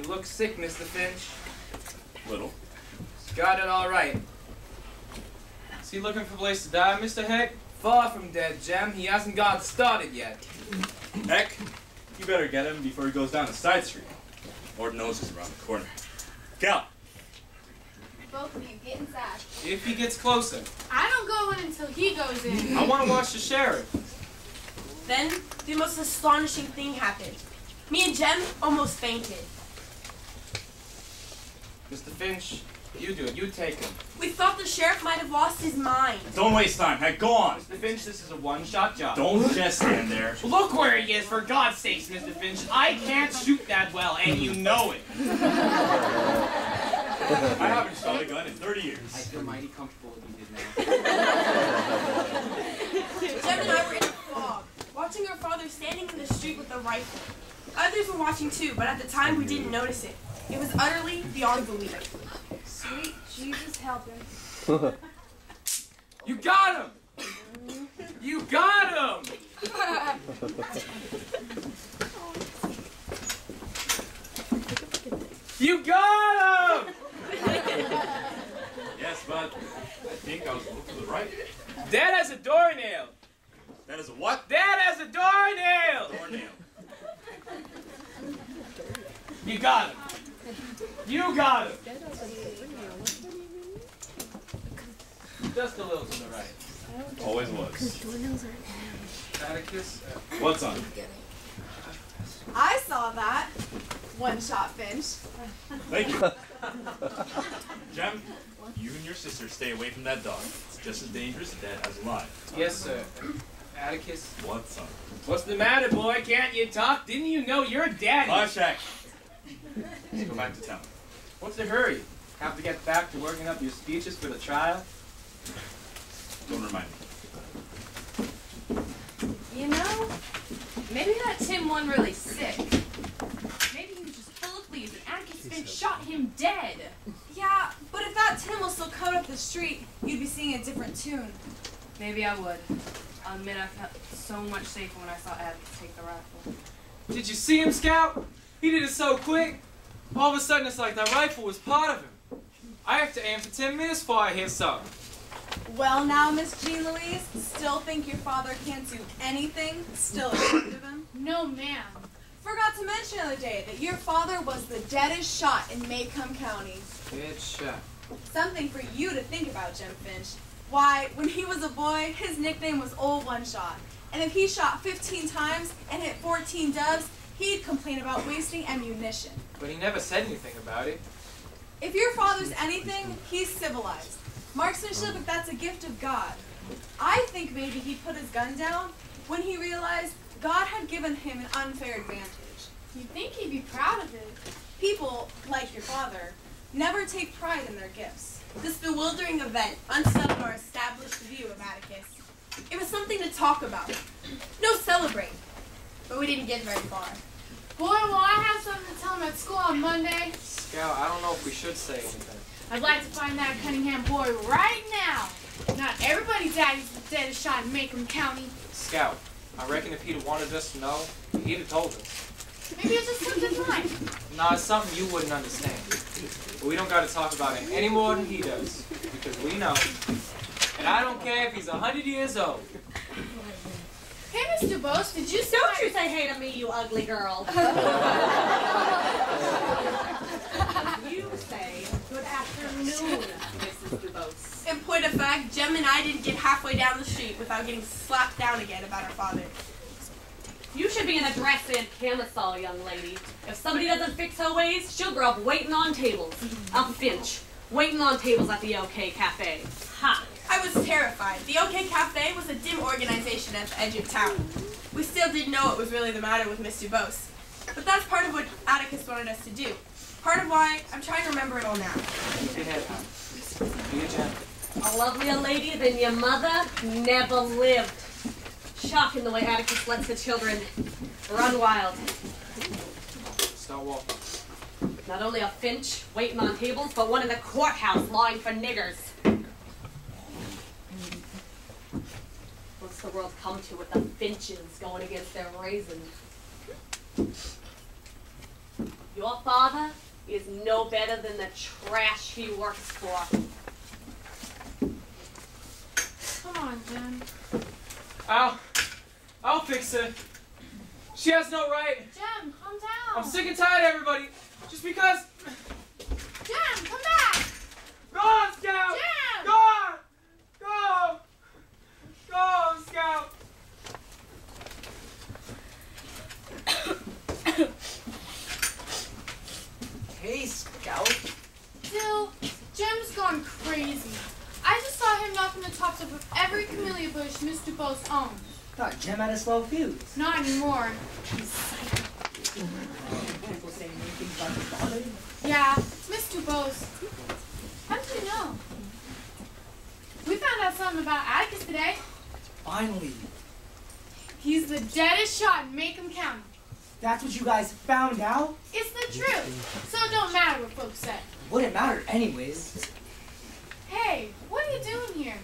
You look sick, Mr. Finch. Little. Got it all right. Is he looking for a place to die, Mr. Heck? Far from dead, Jem. He hasn't got started yet. Heck, you better get him before he goes down the side street. Lord knows he's around the corner. Gal! Both of you, get inside. If he gets closer. I don't go in until he goes in. I want to watch the sheriff. Then, the most astonishing thing happened. Me and Jem almost fainted. Mr. Finch, you do it. You take him. We thought the sheriff might have lost his mind. Don't waste time. Heck, go on. Mr. Finch, this is a one-shot job. Don't just stand there. Look where he is, for God's sakes, Mr. Finch. I can't shoot that well, and you know it. I haven't shot a gun in 30 years. I feel mighty comfortable with you did now. Jem and I were in a fog, watching our father standing in the street with a rifle. Others were watching too, but at the time we didn't notice it. It was utterly beyond belief. Sweet Jesus, help him. You got him! You got him! You got him! Yes, but I think I was a little to the right. Dead as a doornail. That is a what? Dead as a doornail. Doornail. You got him. You got him. Just a little to the right. Always was. Atticus. What's on? I saw that. One shot, Finch. Thank you. Jem, you and your sister stay away from that dog. It's just as dangerous dead as alive. Yes, sir. Atticus. What's on? What's the matter, boy? Can't you talk? Didn't you know you're daddy? Hush, Heck. Let's go back to town. What's the hurry? Have to get back to working up your speeches for the trial? Don't remind me. You know, maybe that Tim won really sick. Maybe he was just full of fleas and Atticus Finch shot him dead. Yeah, but if that Tim was still caught up the street, you'd be singing a different tune. Maybe I would. I'll admit I felt so much safer when I saw Atticus take the rifle. Did you see him, Scout? He did it so quick. All of a sudden, it's like that rifle was part of him. I have to aim for 10 minutes before I hit something. Well now, Miss Jean Louise, still think your father can't do anything? Still afraid of him? No, ma'am. Forgot to mention the other day that your father was the deadest shot in Maycomb County. Good shot. Something for you to think about, Jem Finch. Why, when he was a boy, his nickname was Old One Shot. And if he shot 15 times and hit 14 doves, he'd complain about wasting ammunition. But he never said anything about it. If your father's anything, he's civilized. Marksmanship, if that's a gift of God. I think maybe he put his gun down when he realized God had given him an unfair advantage. You'd think he'd be proud of it. People, like your father, never take pride in their gifts. This bewildering event unsettled our established view of Atticus. It was something to talk about. No, celebrate. But we didn't get very far. Boy, will I have something to tell him at school on Monday. Scout, I don't know if we should say anything. I'd like to find that Cunningham boy right now. Not everybody's daddy's the deadest shot in Maycomb County. Scout, I reckon if he'd have wanted us to know, he'd have told us. Maybe it's just slipped his mind. Nah, it's something you wouldn't understand. But we don't got to talk about it any more than he does. Because we know. And I don't care if he's 100 years old. Hey, Mr. Bose, did you say... Don't you say hey to me, you ugly girl. You say good afternoon, Mrs. DuBose. In point of fact, Jem and I didn't get halfway down the street without getting slapped down again about our father. You should be in a dress and camisole, young lady. If somebody doesn't fix her ways, she'll grow up waiting on tables. A Finch, waiting on tables at the OK Cafe. Ha! I was terrified. The OK Cafe was a dim organization at the edge of town. We still didn't know what was really the matter with Miss DuBose. But that's part of what Atticus wanted us to do. Part of why I'm trying to remember it all now. Keep your head down. Be a gentleman. A lovelier lady than your mother never lived. Shocking the way Atticus lets the children run wild. Start walking. Not only a Finch waiting on tables, but one in the courthouse lying for niggers. What's the world come to with the Finches going against their raisins? Your father is no better than the trash he works for. Come on, Jim. I'll fix it. She has no right. Jim, calm down. I'm sick and tired of everybody. Just because. Jim, come back. Go on, Scout. Jim. Go on. Go. Go, Scout. Hey, Scout. Dill, Jim's gone crazy. I just saw him knocking the tops off of every camellia bush Miss Dubose owns. Thought Jim had a slow fuse. Not anymore. People saying anything about his father? Yeah, it's Miss Dubose. How did you know? We found out something about Atticus today. Finally. He's the deadest shot in Macomb County. That's what you guys found out? It's the truth, so it don't matter what folks say. Wouldn't matter anyways. Hey, what are you doing here?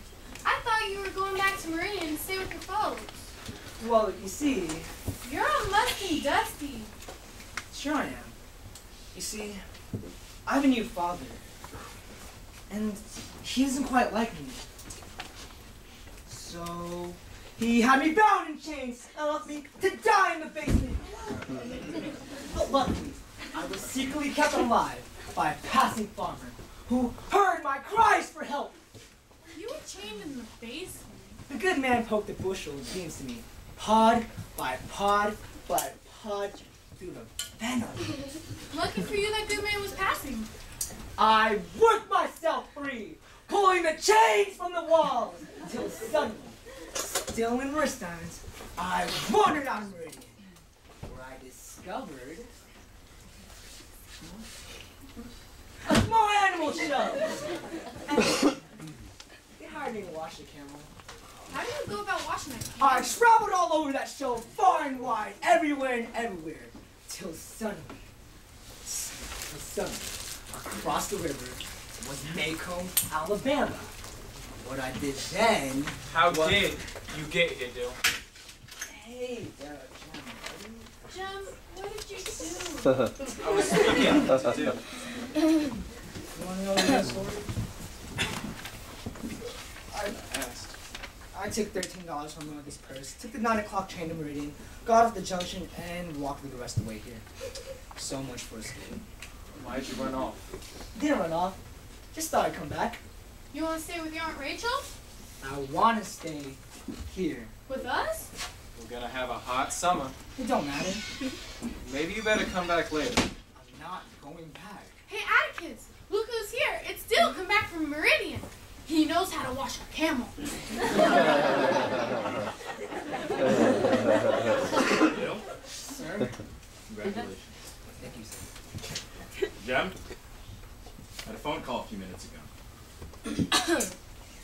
I thought you were going back to Meridian to stay with your folks. Well, you see, You're all musty and dusty. sure I am. You see, I have a new father. And he doesn't quite like me. So, he had me bound in chains and left me to die in the basement. But luckily, I was secretly kept alive by a passing farmer who heard my cries for help. You were chained in the basement. The good man poked a bushel of beans to me, pod by pod by pod, through the venom. Lucky for you that good man was passing. I worked myself free, pulling the chains from the walls, until suddenly, still in wrist irons, I wandered out of Meridian, where I discovered a small animal show. They hired me to wash the camel. How do you go about washing it? I traveled all over that show, far and wide, everywhere and everywhere, till suddenly, across the river was Macomb, Alabama. What I did then. How did you get here, Dill? Hey, Jim, what did you do? I was speaking to Dill. you want to know the story? I took $13 from Mother's purse, took the 9 o'clock train to Meridian, got off the junction, and walked through the rest of the way here. So much for escape. Why'd you run off? Didn't run off. Just thought I'd come back. You want to stay with your Aunt Rachel? I want to stay here. With us? We're gonna have a hot summer. It don't matter. Maybe you better come back later. I'm not going back. Hey, Atticus, look who's here. It's Dill, come back from Meridian. He knows how to wash a camel. Bill, Sir? congratulations. Thank you, sir. Jem, I had a phone call a few minutes ago.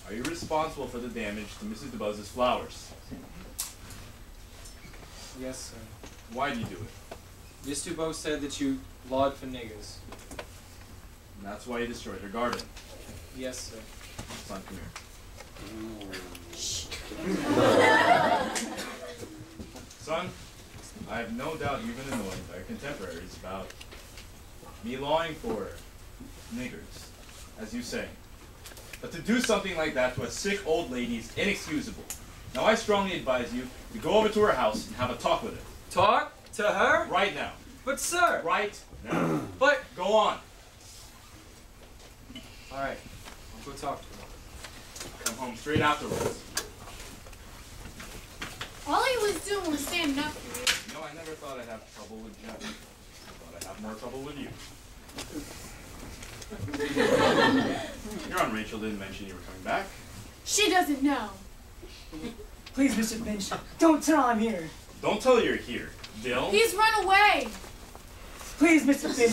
Are you responsible for the damage to Mrs. DeBuzz's flowers? Yes, sir. Why do you do it? Miss Dubose said that you lawed for niggers. And that's why you destroyed her garden. Yes, sir. Son, come here. Son, I have no doubt you've been annoyed by your contemporaries about me lawing for niggers, as you say. But to do something like that to a sick old lady is inexcusable. Now I strongly advise you to go over to her house and have a talk with her. Talk to her? Right now. But sir! Right now. But... Go on. Alright, I'll go talk to her. Come home straight afterwards. All he was doing was standing up for you. You know, I never thought I'd have trouble with Jem. I thought I'd have more trouble with you. Your Aunt Rachel didn't mention you were coming back. She doesn't know. Please, Mr. Finch, don't tell I'm here. Don't tell her you're here. Dill? He's run away. Please, Mr. Finch.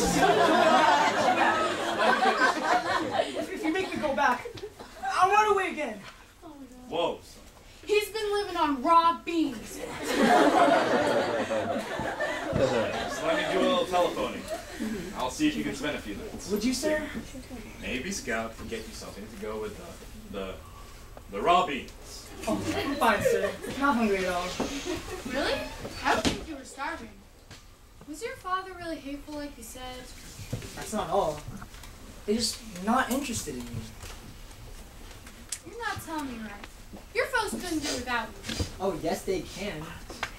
If you make me go back, I'll run away again. Whoa, son. He's been living on raw beans. Just let me do a little telephoning. I'll see if you can spend a few minutes. Would you, sir? Maybe Scout can get you something to go with the raw beans. Oh, I'm fine, sir. Not hungry at all. Really? I would think you were starving. Was your father really hateful like you said? That's not all. They're just not interested in you. You're not telling me right. Your folks couldn't do without you. Oh, yes, they can.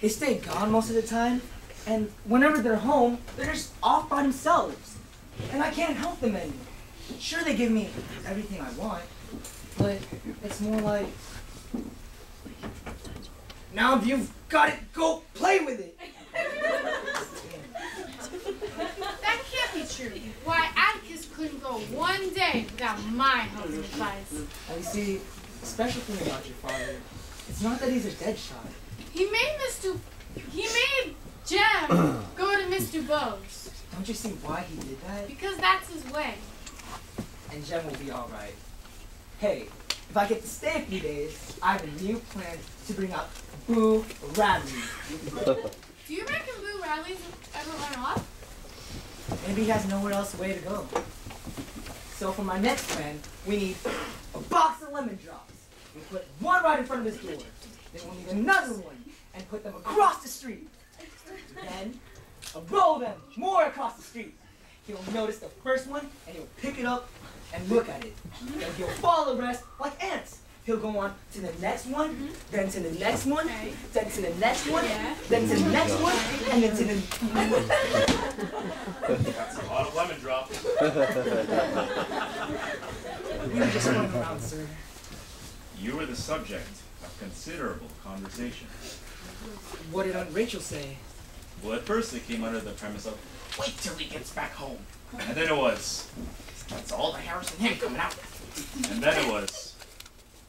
They stay gone most of the time, and whenever they're home, they're just off by themselves. And I can't help them any. Sure, they give me everything I want, but it's more like, now if you've got it, go play with it. That can't be true. Why, Atticus couldn't go one day without my help and advice. And you see, the special thing about your father, it's not that he's a dead shot. He made Jem go to Miss Dubose. Don't you see why he did that? Because that's his way. And Jem will be all right. Hey, if I get to stay a few days, I have a new plan to bring up Boo Radley. Do you reckon Boo Radley's ever run off? Maybe he has nowhere else way to go. So for my next plan, we need a box of lemon drops. We'll put one right in front of his door. Then we'll need another one and put them across the street. Then a row of them more across the street. He'll notice the first one and he'll pick it up and look at it. Then he'll follow the rest like ants. He'll go on to the next one, then to the next one, then to the next one, then to the next one, and then to the... That's a lot of lemon drops. We were just running around, sir. You were the subject of considerable conversation. What did Aunt Rachel say? Well, at first it came under the premise of, wait till he gets back home. And then it was, that's all the Harrison him coming out. And then it was,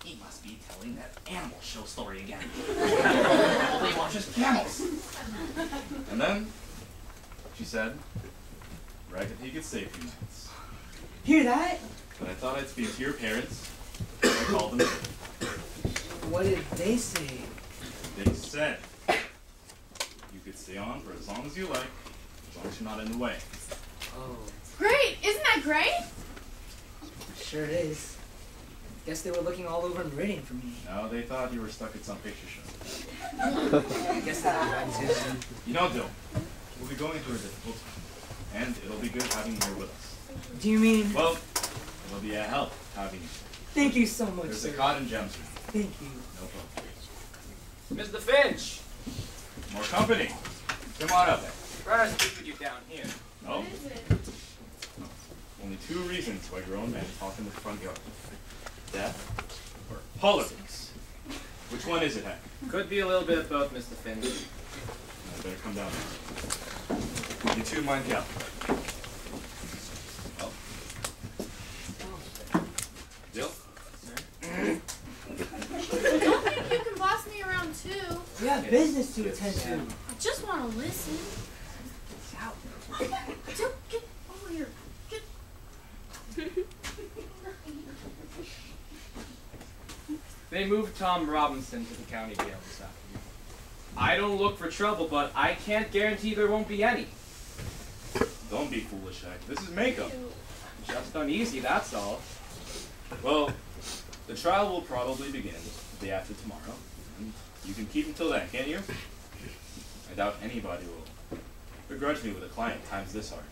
he must be telling that animal show story again. All he watches camels. And then, she said, right that he could stay a few nights. Hear that? But I thought I'd speak to your parents, so I called them in. What did they say? They said, you could stay on for as long as you like, as long as you're not in the way. Oh, Great! Isn't that great? sure it is. Guess they were looking all over Meridian for me. No, they thought you were stuck at some picture show. I guess that was right too. You know, Dill, we'll be going through a difficult time, and it'll be good having you here with us. Do you mean? Well, it'll be a help having you. Thank you so much, There's sir. a cotton gems. Thank you. No problem. Mr. Finch! More company. Come on up. Try to speak with you down here. No? What is it? Only two reasons why grown men talk in the front yard. Death or politics. Which one is it, Hank? Could be a little bit of both, Mr. Finch. I better come down now. You two mind Cal. Well. Dill? Don't think you can boss me around too. We have business to attend to. I just want to listen. Don't get over here. Get. They moved Tom Robinson to the county jail this afternoon. I don't look for trouble, but I can't guarantee there won't be any. Don't be foolish, Hank. This is makeup. Just uneasy, that's all. Well, the trial will probably begin the day after tomorrow. And you can keep until then, can't you? I doubt anybody will begrudge me with a client times this hard.